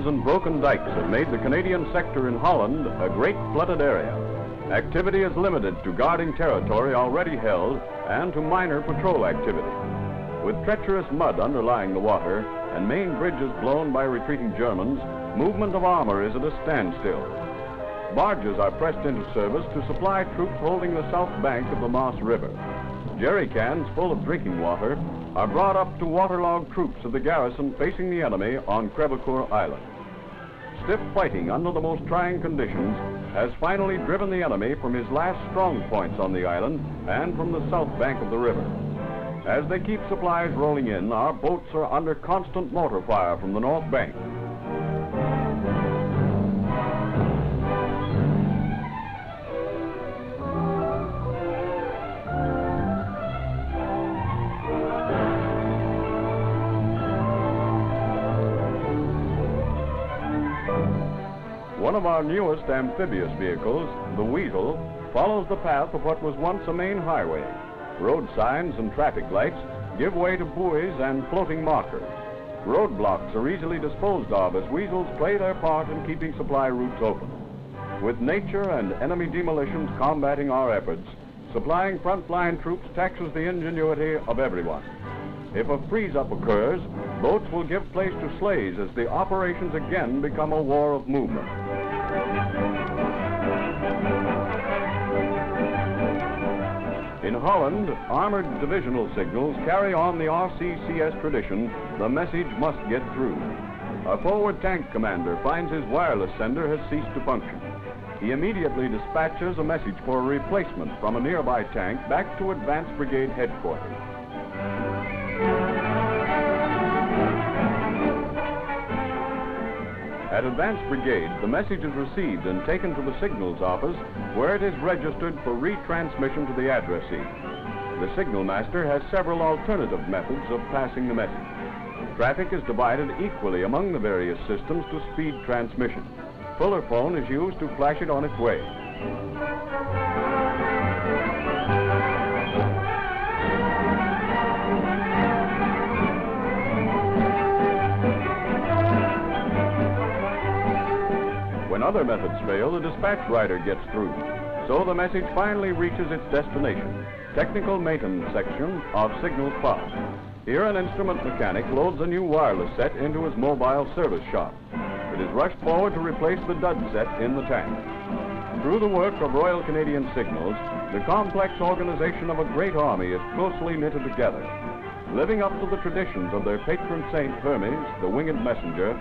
and broken dikes have made the Canadian sector in Holland a great flooded area. Activity is limited to guarding territory already held and to minor patrol activity. With treacherous mud underlying the water and main bridges blown by retreating Germans, movement of armor is at a standstill. Barges are pressed into service to supply troops holding the south bank of the Maas River. Jerry cans full of drinking water are brought up to waterlogged troops of the garrison facing the enemy on Creracour Island. Stiff fighting under the most trying conditions has finally driven the enemy from his last strong points on the island and from the south bank of the river. As they keep supplies rolling in, our boats are under constant mortar fire from the north bank. One of our newest amphibious vehicles, the Weasel, follows the path of what was once a main highway. Road signs and traffic lights give way to buoys and floating markers. Roadblocks are easily disposed of as Weasels play their part in keeping supply routes open. With nature and enemy demolitions combating our efforts, supplying frontline troops taxes the ingenuity of everyone. If a freeze-up occurs, boats will give place to sleighs as the operations again become a war of movement. In Holland, Armoured Divisional Signals carry on the R.C.C.S. tradition, the message must get through. A forward tank commander finds his wireless sender has ceased to function. He immediately dispatches a message for a replacement from a nearby tank back to Advanced Brigade headquarters. At Advanced Brigade, the message is received and taken to the signals office, where it is registered for retransmission to the addressee. The signal master has several alternative methods of passing the message. Traffic is divided equally among the various systems to speed transmission. Fuller phone is used to flash it on its way. When other methods fail, the dispatch rider gets through. So the message finally reaches its destination, technical maintenance section of Signals Pod. Here an instrument mechanic loads a new wireless set into his mobile service shop. It is rushed forward to replace the dud set in the tank. Through the work of Royal Canadian Signals, the complex organization of a great army is closely knitted together. Living up to the traditions of their patron saint Hermes, the winged messenger,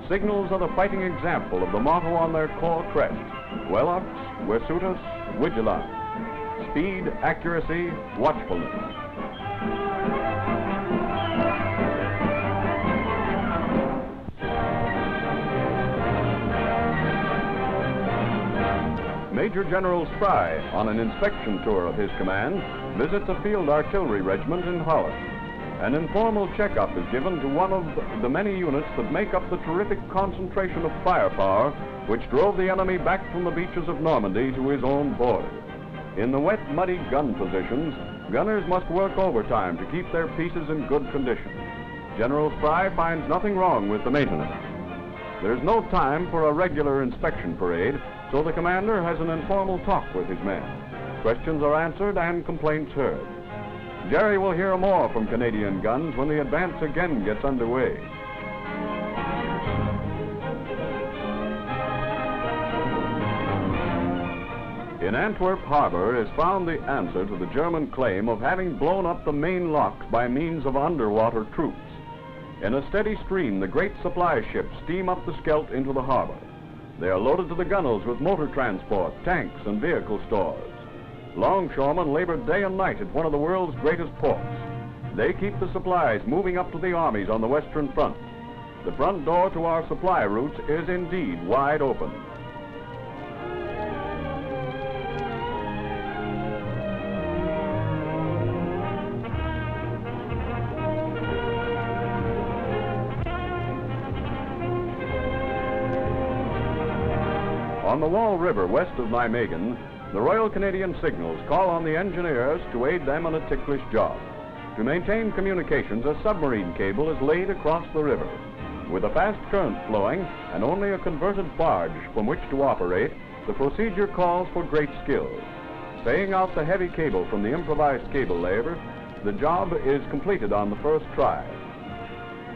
Signals are the fighting example of the motto on their corps crest, Velox, Virtutus, Vigilant. Speed, accuracy, watchfulness. Major General Spry, on an inspection tour of his command, visits a field artillery regiment in Holland. An informal checkup is given to one of the many units that make up the terrific concentration of firepower which drove the enemy back from the beaches of Normandy to his own border. In the wet, muddy gun positions, gunners must work overtime to keep their pieces in good condition. General Spry finds nothing wrong with the maintenance. There's no time for a regular inspection parade, so the commander has an informal talk with his men. Questions are answered and complaints heard. Jerry will hear more from Canadian guns when the advance again gets underway. In Antwerp Harbor is found the answer to the German claim of having blown up the main locks by means of underwater troops. In a steady stream, the great supply ships steam up the Scheldt into the harbor. They are loaded to the gunwales with motor transport, tanks, and vehicle stores. Longshoremen labor day and night at one of the world's greatest ports. They keep the supplies moving up to the armies on the Western Front. The front door to our supply routes is indeed wide open. On the Wall River west of Nijmegen, the Royal Canadian Signals call on the engineers to aid them in a ticklish job. To maintain communications, a submarine cable is laid across the river. With a fast current flowing and only a converted barge from which to operate, the procedure calls for great skill. Paying out the heavy cable from the improvised cable layer, the job is completed on the first try.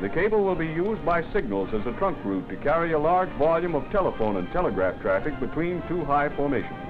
The cable will be used by Signals as a trunk route to carry a large volume of telephone and telegraph traffic between two high formations.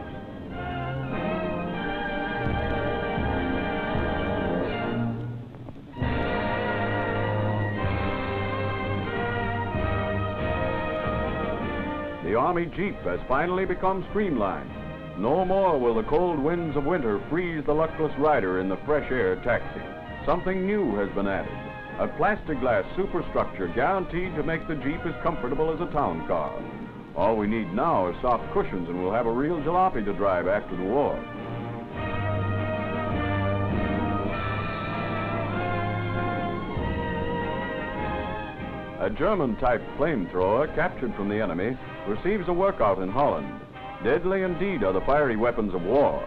The Army Jeep has finally become streamlined. No more will the cold winds of winter freeze the luckless rider in the fresh air taxi. Something new has been added. A plexiglass superstructure guaranteed to make the Jeep as comfortable as a town car. All we need now is soft cushions and we'll have a real jalopy to drive after the war. A German-type flamethrower captured from the enemy receives a workout in Holland. Deadly indeed are the fiery weapons of war.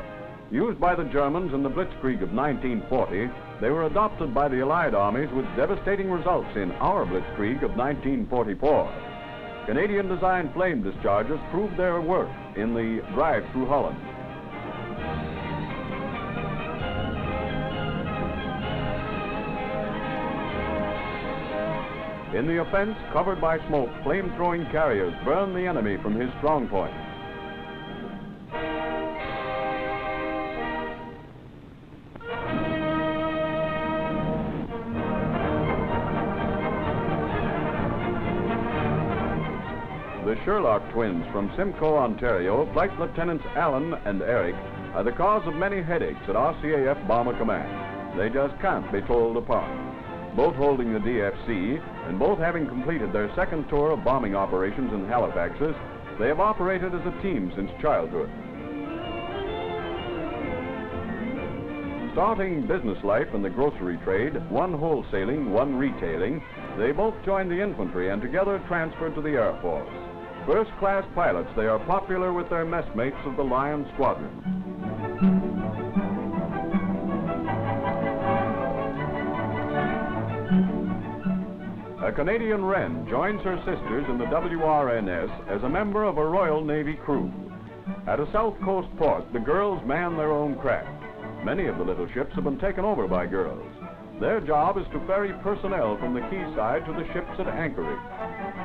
Used by the Germans in the Blitzkrieg of 1940, they were adopted by the Allied armies with devastating results in our Blitzkrieg of 1944. Canadian-designed flame dischargers proved their worth in the drive through Holland. In the offense, covered by smoke, flame-throwing carriers burn the enemy from his strong point. The Sherlock twins from Simcoe, Ontario, Flight Lieutenants Allen and Eric, are the cause of many headaches at RCAF Bomber Command. They just can't be told apart. Both holding the DFC and both having completed their second tour of bombing operations in Halifaxes, they have operated as a team since childhood. Starting business life in the grocery trade, one wholesaling, one retailing, they both joined the infantry and together transferred to the Air Force. First-class pilots, they are popular with their messmates of the Lion Squadron. A Canadian Wren joins her sisters in the WRNS as a member of a Royal Navy crew. At a South Coast port, the girls man their own craft. Many of the little ships have been taken over by girls. Their job is to ferry personnel from the quayside to the ships at anchorage.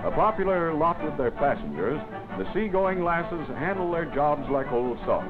A popular lot with their passengers, the seagoing lasses handle their jobs like old salts.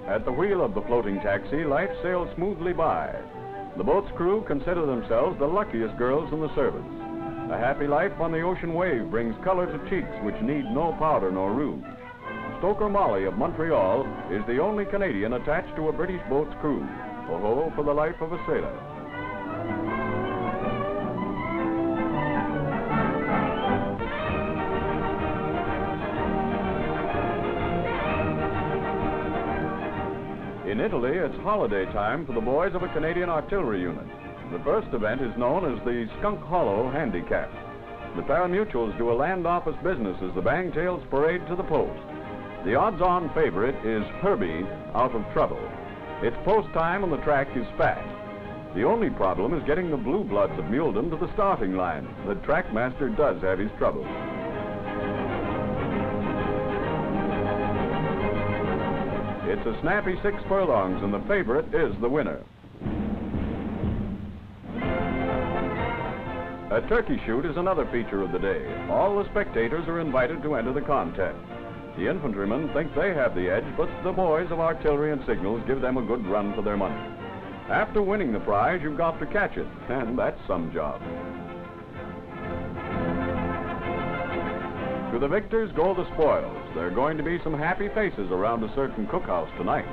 At the wheel of the floating taxi, life sails smoothly by. The boat's crew consider themselves the luckiest girls in the service. A happy life on the ocean wave brings color to cheeks which need no powder nor rouge. Stoker Molly of Montreal is the only Canadian attached to a British boat's crew. Oh, for the life of a sailor. In Italy, it's holiday time for the boys of a Canadian artillery unit. The first event is known as the Skunk Hollow Handicap. The paramutuals do a land office business as the bangtails parade to the post. The odds-on favorite is Herbie, Out of Trouble. It's post time and the track is fast. The only problem is getting the blue bloods of Muleden to the starting line. The trackmaster does have his troubles. It's a snappy 6 furlongs, and the favorite is the winner. A turkey shoot is another feature of the day. All the spectators are invited to enter the contest. The infantrymen think they have the edge, but the boys of artillery and signals give them a good run for their money. After winning the prize, you've got to catch it, and that's some job. To the victors go the spoils. There are going to be some happy faces around a certain cookhouse tonight.